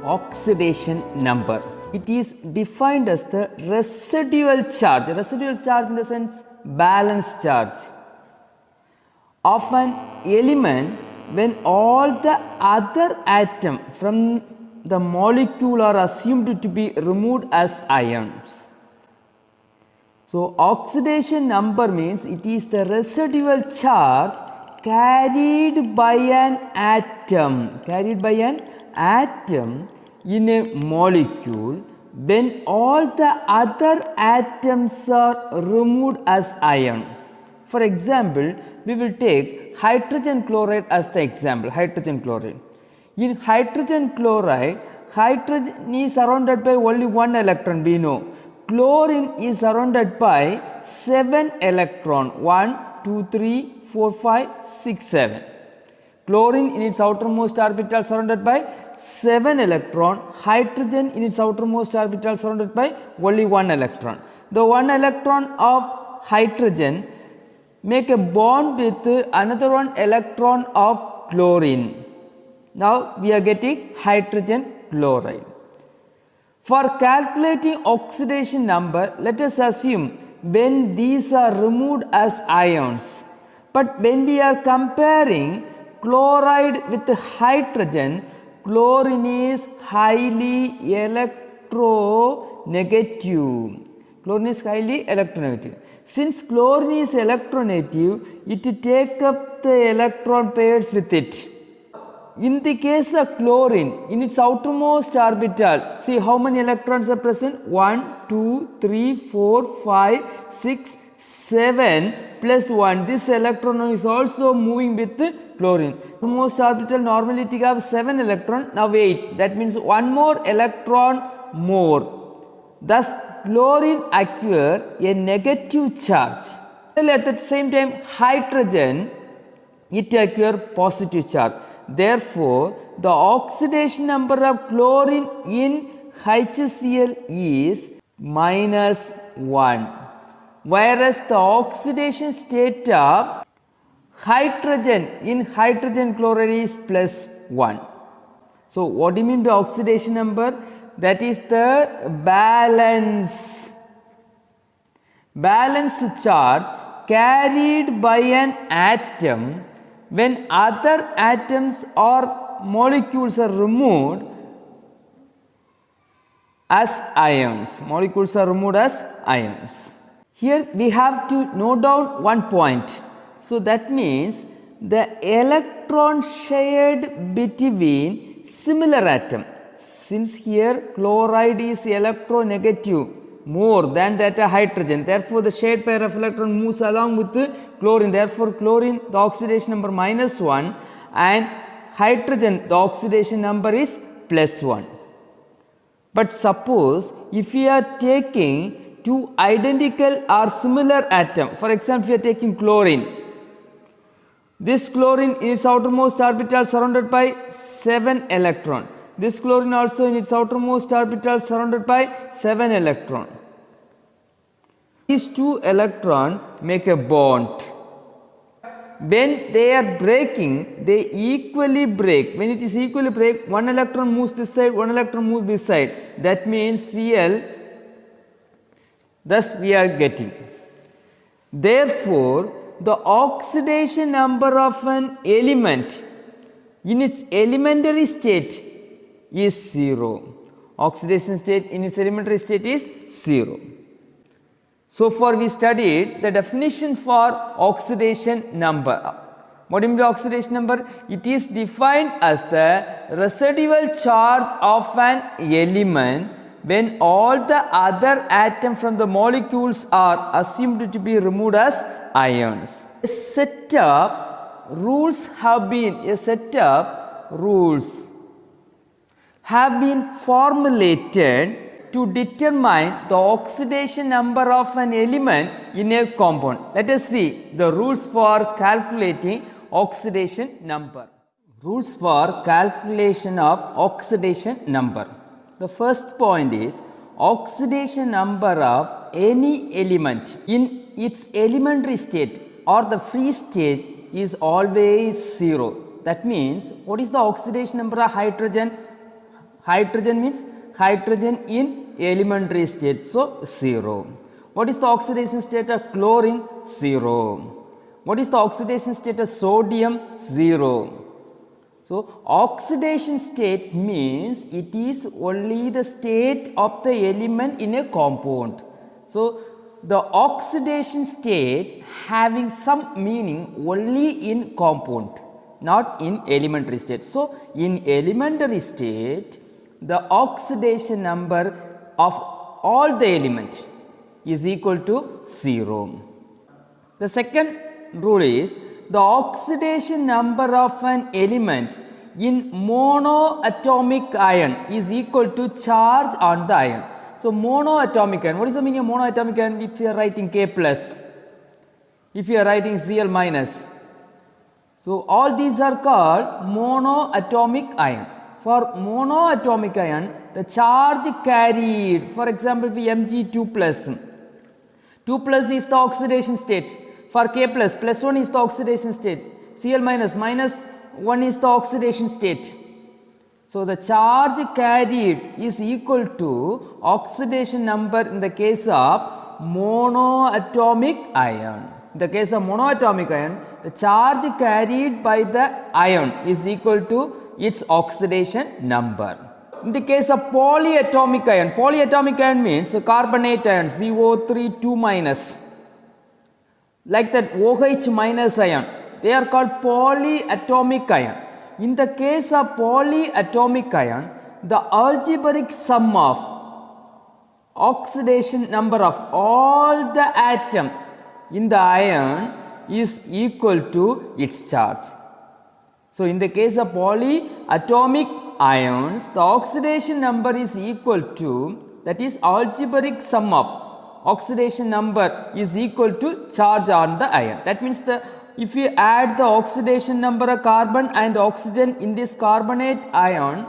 Oxidation number. It is defined as the residual charge in the sense balance charge of an element when all the other atoms from the molecule are assumed to be removed as ions. So, oxidation number means it is the residual charge carried by an atom in a molecule when all the other atoms are removed as ion. For example, we will take hydrogen chloride as the example. In hydrogen chloride, hydrogen is surrounded by only one electron, we know. Chlorine is surrounded by 7 electrons, 1, 2, 3, 4, 5, 6, 7. Chlorine in its outermost orbital surrounded by 7 electron, hydrogen in its outermost orbital surrounded by only 1 electron. The 1 electron of hydrogen make a bond with another 1 electron of chlorine. Now we are getting hydrogen chloride. For calculating oxidation number, let us assume when these are removed as ions. But when we are comparing chloride with hydrogen, chlorine is highly electronegative. Since chlorine is electronegative, it takes up the electron pairs with it. In the case of chlorine, in its outermost orbital, see how many electrons are present? 1, 2, 3, 4, 5, 6, 7 plus 1. This electron is also moving with chlorine. Outermost orbital normally it have 7 electron, now 8. That means 1 more electron more. Thus, chlorine acquire a negative charge. At the same time, hydrogen, it acquire positive charge. Therefore, the oxidation number of chlorine in HCl is -1, whereas the oxidation state of hydrogen in hydrogen chloride is +1. So, what do you mean by oxidation number? That is the balance charge carried by an atom when other atoms or molecules are removed as ions. Here we have to note down one point. So, that means the electron shared between similar atom. Since here chloride is electronegative more than that of hydrogen, therefore the shared pair of electron moves along with the chlorine. Therefore, chlorine the oxidation number -1 and hydrogen the oxidation number is +1. But suppose if we are taking two identical or similar atom, for example, we are taking chlorine. This chlorine in its outermost orbital surrounded by 7 electron. This chlorine also in its outermost orbital surrounded by 7 electron. These two electrons make a bond. When they are breaking, they equally break. When it is equally break, one electron moves this side, one electron moves this side. That means Cl. Thus we are getting. Therefore, the oxidation number of an element in its elementary state is 0. Oxidation state in its elementary state is 0. So far we studied the definition for oxidation number. What do you mean by oxidation number? It is defined as the residual charge of an element when all the other atoms from the molecules are assumed to be removed as ions. A set of rules have been formulated to determine the oxidation number of an element in a compound. Let us see the rules for calculating oxidation number. Rules for calculation of oxidation number. The first point is oxidation number of any element in its elementary state or the free state is always 0. That means, what is the oxidation number of hydrogen? Hydrogen means hydrogen in elementary state, so 0. What is the oxidation state of chlorine? 0. What is the oxidation state of sodium? 0. So, oxidation state means it is only the state of the element in a compound. So, the oxidation state having some meaning only in compound, not in elementary state. So, in elementary state, the oxidation number of all the element is equal to 0. The second rule is the oxidation number of an element in monoatomic ion is equal to charge on the ion. So, monoatomic ion, what is the meaning of monoatomic ion? If you are writing K plus, if you are writing Cl minus. So, all these are called monoatomic ion. For monoatomic ion, the charge carried, for example, Mg2 plus, 2 plus is the oxidation state. For K plus, plus 1 is the oxidation state. Cl minus, minus 1 is the oxidation state. So, the charge carried is equal to oxidation number in the case of monoatomic ion. In the case of monoatomic ion, the charge carried by the ion is equal to its oxidation number. In the case of polyatomic ion means carbonate ion CO3 2 minus. Like that OH minus ion, they are called polyatomic ion. In the case of polyatomic ion, the algebraic sum of oxidation number of all the atom in the ion is equal to its charge. So, in the case of polyatomic ions, the oxidation number is equal to, that is algebraic sum of oxidation number is equal to charge on the ion. That means, if you add the oxidation number of carbon and oxygen in this carbonate ion,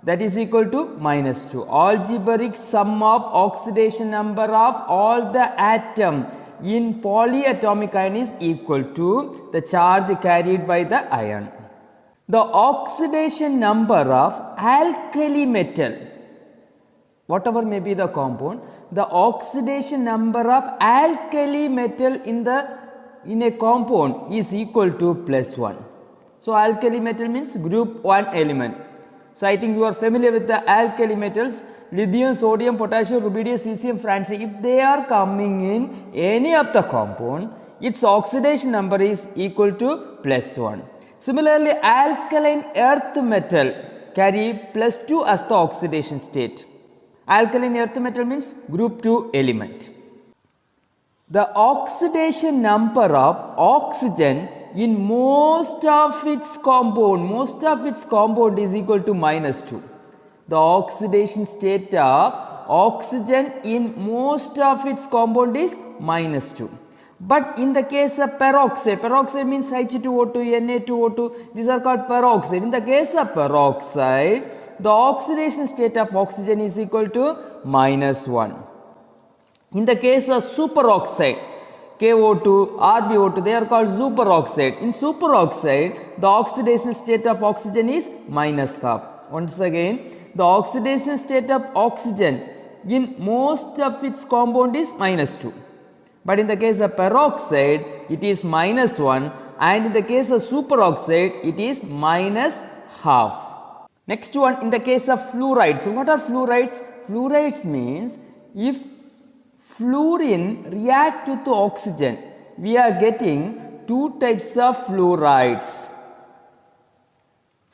that is equal to minus 2. Algebraic sum of oxidation number of all the atom in polyatomic ion is equal to the charge carried by the ion. The oxidation number of alkali metal, whatever may be the compound, the oxidation number of alkali metal in a compound is equal to plus 1. So, alkali metal means group 1 element. So, I think you are familiar with the alkali metals, lithium, sodium, potassium, rubidium, cesium, francium. If they are coming in any of the compound, its oxidation number is equal to plus 1. Similarly, alkaline earth metal carry plus 2 as the oxidation state. Alkaline earth metal means group 2 element. The oxidation number of oxygen in most of its compound is equal to minus 2. The oxidation state of oxygen in most of its compound is minus 2. But in the case of peroxide means H2O2, Na2O2, these are called peroxide. In the case of peroxide, the oxidation state of oxygen is equal to minus 1. In the case of superoxide, KO2, RbO2, they are called superoxide. In superoxide, the oxidation state of oxygen is minus half. Once again, the oxidation state of oxygen in most of its compound is minus 2. But in the case of peroxide, it is minus 1, and in the case of superoxide, it is minus half. Next one, in the case of fluorides. So, what are fluorides? Fluorides means if fluorine react with oxygen, we are getting two types of fluorides.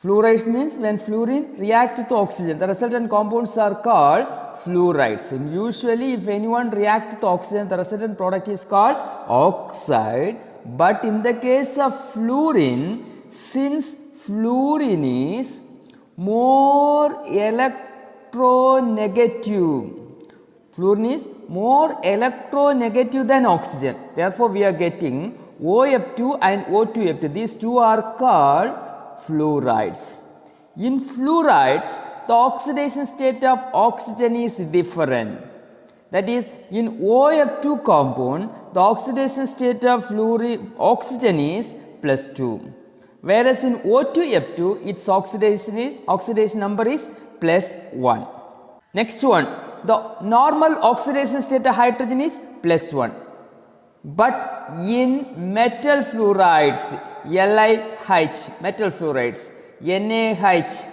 Fluorides means when fluorine react with oxygen, the resultant compounds are called fluorides. And usually, if anyone react with oxygen, the resultant product is called oxide. But in the case of fluorine, since fluorine is more electronegative, fluorine is more electronegative than oxygen. Therefore, we are getting OF2 and O2F2. These two are called fluorides. In fluorides, the oxidation state of oxygen is different. That is, in OF2 compound, the oxidation state of oxygen is plus 2. Whereas in O2F2, its oxidation number is plus 1. Next one, the normal oxidation state of hydrogen is plus 1. But in metal fluorides, LiH, metal fluorides, NaH,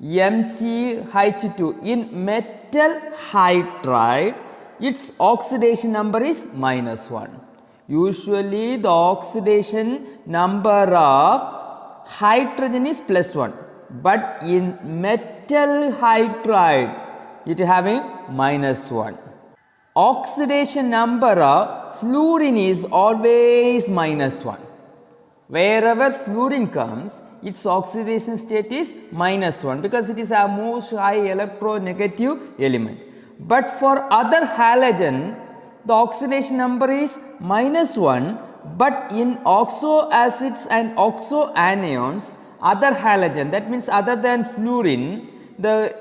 MgH2, in metal hydride, its oxidation number is minus 1. Usually the oxidation number of hydrogen is plus 1, but in metal hydride it is having minus 1. Oxidation number of fluorine is always minus 1. Wherever fluorine comes, its oxidation state is minus 1 because it is a most high electronegative element. But for other halogen, the oxidation number is minus 1, but in oxo acids and oxo anions, other halogen, that means other than fluorine, the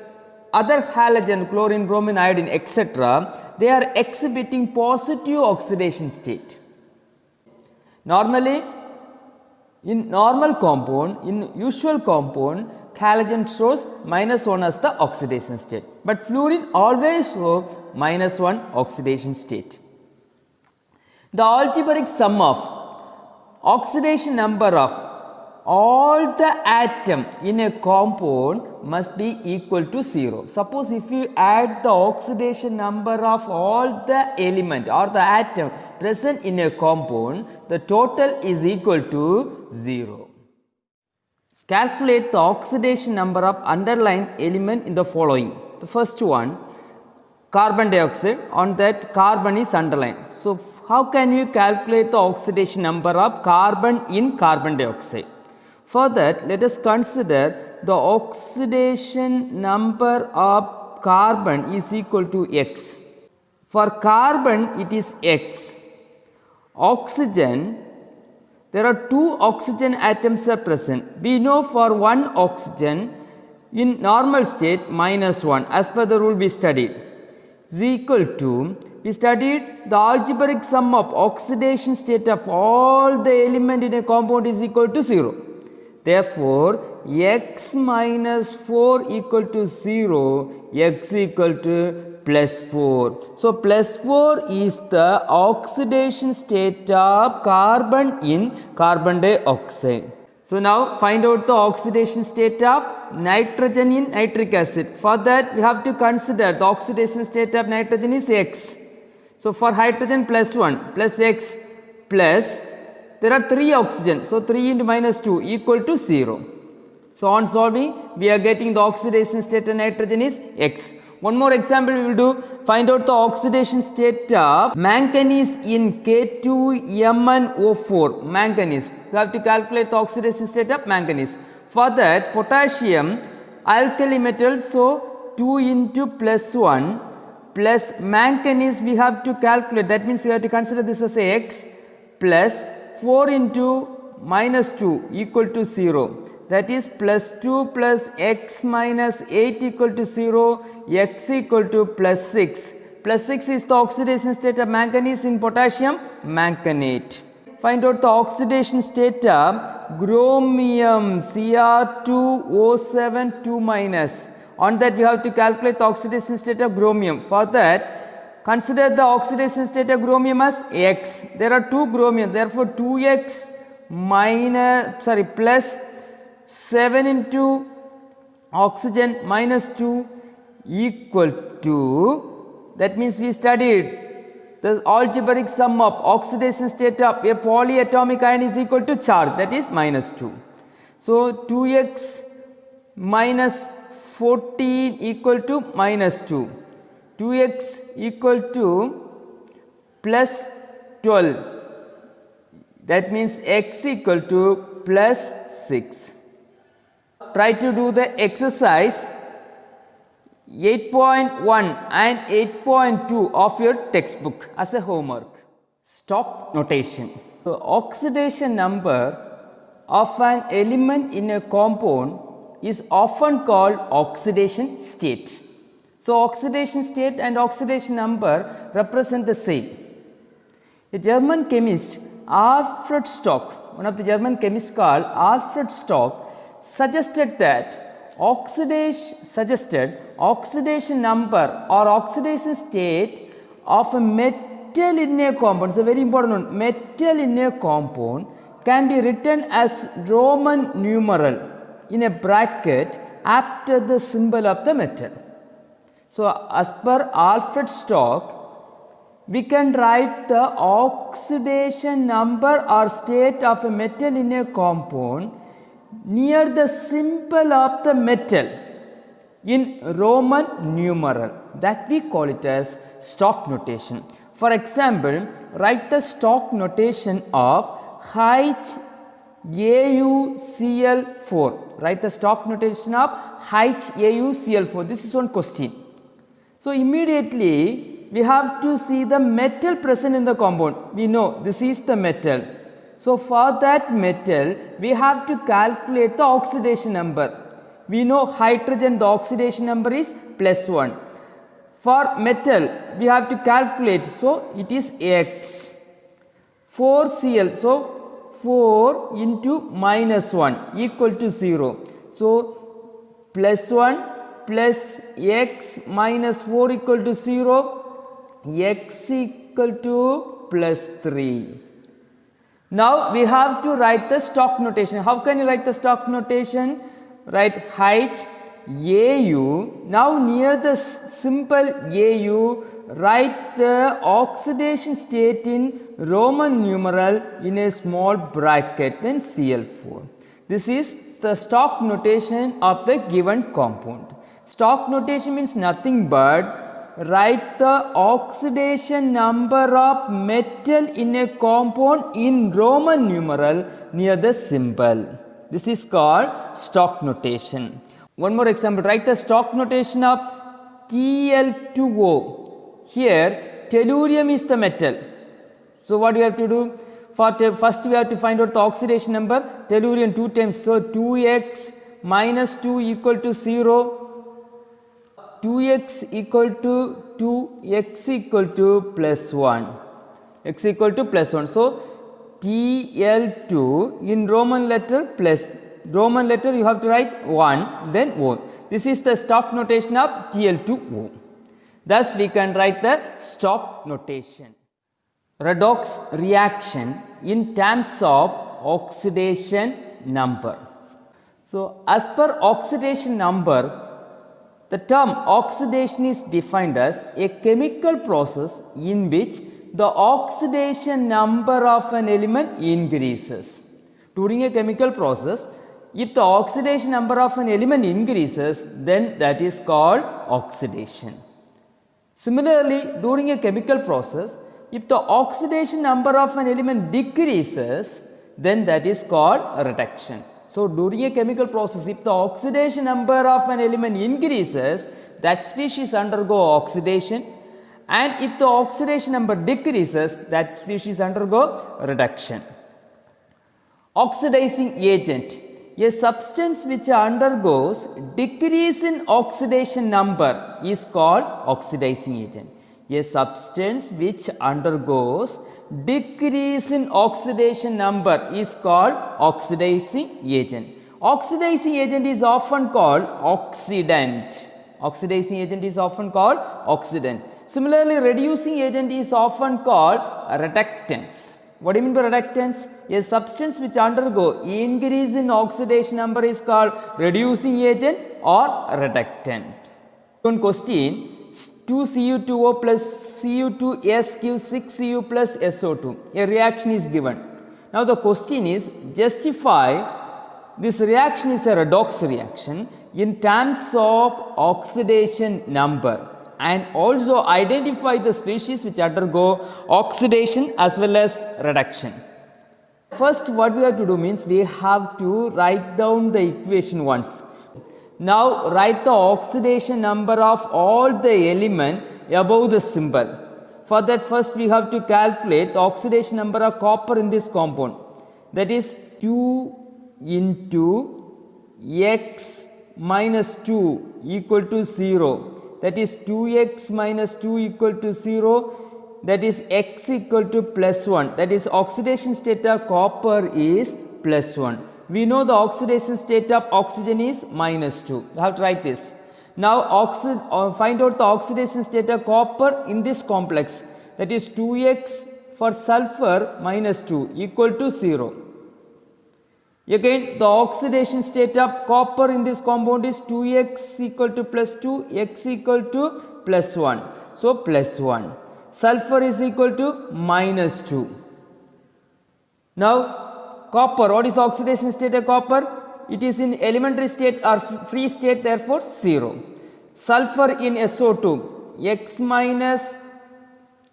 other halogen, chlorine, bromine, iodine, etc., they are exhibiting positive oxidation state. Normally, in normal compound, in usual compound, halogen shows minus 1 as the oxidation state, but fluorine always shows minus 1 oxidation state. The algebraic sum of oxidation number of all the atom in a compound must be equal to 0. Suppose if you add the oxidation number of all the element or the atom present in a compound, the total is equal to 0. Calculate the oxidation number of underlying element in the following. The first one, carbon dioxide, on that carbon is underlined. So, how can you calculate the oxidation number of carbon in carbon dioxide? For that, let us consider the oxidation number of carbon is equal to X. For carbon, it is X. Oxygen, there are 2 oxygen atoms are present. We know for one oxygen in normal state minus 1 as per the rule we studied is equal to, we studied the algebraic sum of oxidation state of all the element in a compound is equal to 0. Therefore, X minus 4 equal to 0, X equal to plus 4. So, plus 4 is the oxidation state of carbon in carbon dioxide. So, now find out the oxidation state of nitrogen in nitric acid. For that, we have to consider the oxidation state of nitrogen is X. So, for hydrogen plus 1 plus X plus, there are 3 oxygen. So, 3 into minus 2 equal to 0. So, on solving, we are getting the oxidation state of nitrogen is X. One more example we will do, find out the oxidation state of manganese in K2MnO4, manganese. You have to calculate the oxidation state of manganese. For that, potassium, alkali metal, so 2 into plus 1 plus manganese we have to calculate, that means we have to consider this as a X plus 4 into minus 2 equal to 0. That is plus 2 plus x minus 8 equal to 0, x equal to plus 6. Plus 6 is the oxidation state of manganese in potassium manganate. Find out the oxidation state of chromium Cr2O7 2 minus. On that we have to calculate the oxidation state of chromium. For that, consider the oxidation state of chromium as X. There are 2 chromium, therefore 2x plus 7 into oxygen minus 2 equal to, that means we studied the algebraic sum of oxidation state of a polyatomic ion is equal to charge, that is minus 2. So, 2x minus 14 equal to minus 2, 2x equal to plus 12, that means x equal to plus 6. Try to do the exercise 8.1 and 8.2 of your textbook as a homework. Stock notation. The oxidation number of an element in a compound is often called oxidation state. So, oxidation state and oxidation number represent the same. A German chemist Alfred Stock, one of the German chemists called Alfred Stock, suggested oxidation number or oxidation state of a metal in a compound. It's a very important one. Metal in a compound can be written as Roman numeral in a bracket after the symbol of the metal. So, as per Alfred Stock, we can write the oxidation number or state of a metal in a compound near the symbol of the metal in Roman numeral, that we call it as Stock notation. For example, write the Stock notation of HAuCl4. Write the Stock notation of HAuCl4. This is one question. So, immediately we have to see the metal present in the compound. We know this is the metal. So, for that metal we have to calculate the oxidation number. We know hydrogen, the oxidation number is +1. For metal we have to calculate, so it is X. 4Cl, so 4 into -1 equal to 0. So, +1 plus X minus 4 equal to 0, X equal to +3. Now, we have to write the Stock notation. How can you write the Stock notation? Write HAu. Now, near the symbol Au, write the oxidation state in Roman numeral in a small bracket, then Cl4. This is the Stock notation of the given compound. Stock notation means nothing but write the oxidation number of metal in a compound in Roman numeral near the symbol. This is called Stock notation. One more example, write the Stock notation of Tl2O. Here tellurium is the metal. So, what we have to do? First we have to find out the oxidation number, tellurium 2 times. So, 2x minus 2 equal to 0. 2x equal to 2, x equal to +1, x equal to +1. So, Tl2 in Roman letter you have to write 1, then O. This is the Stock notation of Tl2O. Thus, we can write the Stock notation. Redox reaction in terms of oxidation number. So, as per oxidation number, the term oxidation is defined as a chemical process in which the oxidation number of an element increases. During a chemical process, if the oxidation number of an element increases, then that is called oxidation. Similarly, during a chemical process, if the oxidation number of an element decreases, then that is called reduction. So, during a chemical process, if the oxidation number of an element increases, that species undergo oxidation, and if the oxidation number decreases, that species undergo reduction. Oxidizing agent, a substance which undergoes decrease in oxidation number is called oxidizing agent. A substance which undergoes decrease in oxidation number is called oxidizing agent. Oxidizing agent is often called oxidant. Oxidizing agent is often called oxidant. Similarly, reducing agent is often called reductants. What do you mean by reductants? A substance which undergo increase in oxidation number is called reducing agent or reductant. One question, 2Cu2O plus Cu2S gives 6Cu plus SO2. A reaction is given. Now, the question is, justify this reaction is a redox reaction in terms of oxidation number, and also identify the species which undergo oxidation as well as reduction. First, what we have to do means we have to write down the equation once. Now, write the oxidation number of all the element above the symbol. For that, first we have to calculate the oxidation number of copper in this compound. That is 2 into x minus 2 equal to 0. that is 2x minus 2 equal to 0, that is x equal to plus 1, that is oxidation state of copper is plus 1. We know the oxidation state of oxygen is minus 2. You have to write this. Now find out the oxidation state of copper in this complex, that is 2x for sulfur minus 2 equal to 0. Again the oxidation state of copper in this compound is 2x equal to plus 2, x equal to plus 1. So plus 1. Sulfur is equal to minus 2. Now copper, what is the oxidation state of copper? It is in elementary state or free state, therefore 0. Sulfur in SO2, x minus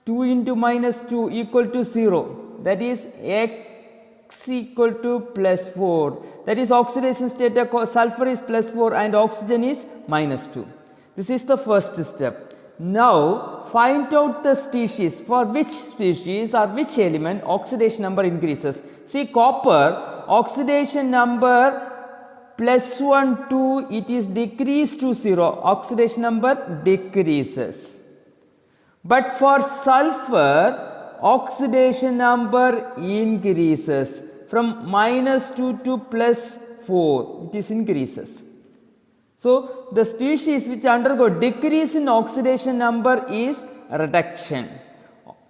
2 into minus 2 equal to 0, that is x equal to plus 4, that is oxidation state of sulfur is plus 4 and oxygen is minus 2. This is the first step. Now find out the species, for which species or which element oxidation number increases. See, copper oxidation number plus 1 2, it is decreased to 0, oxidation number decreases. But for sulfur oxidation number increases from minus 2 to plus 4, it is increases. So the species which undergo decrease in oxidation number is reduction.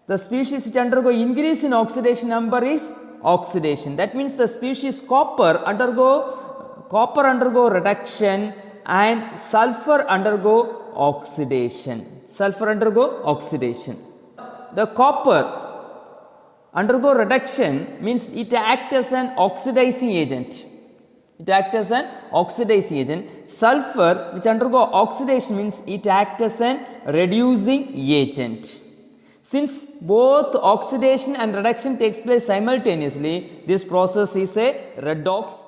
The species which undergo increase in oxidation number is oxidation. That means the species copper undergo reduction and sulfur undergo oxidation. Sulfur undergo oxidation. The copper undergo reduction means it acts as an oxidizing agent. It acts as an oxidizing agent. Sulfur which undergo oxidation means it acts as an reducing agent. Since both oxidation and reduction takes place simultaneously, this process is a redox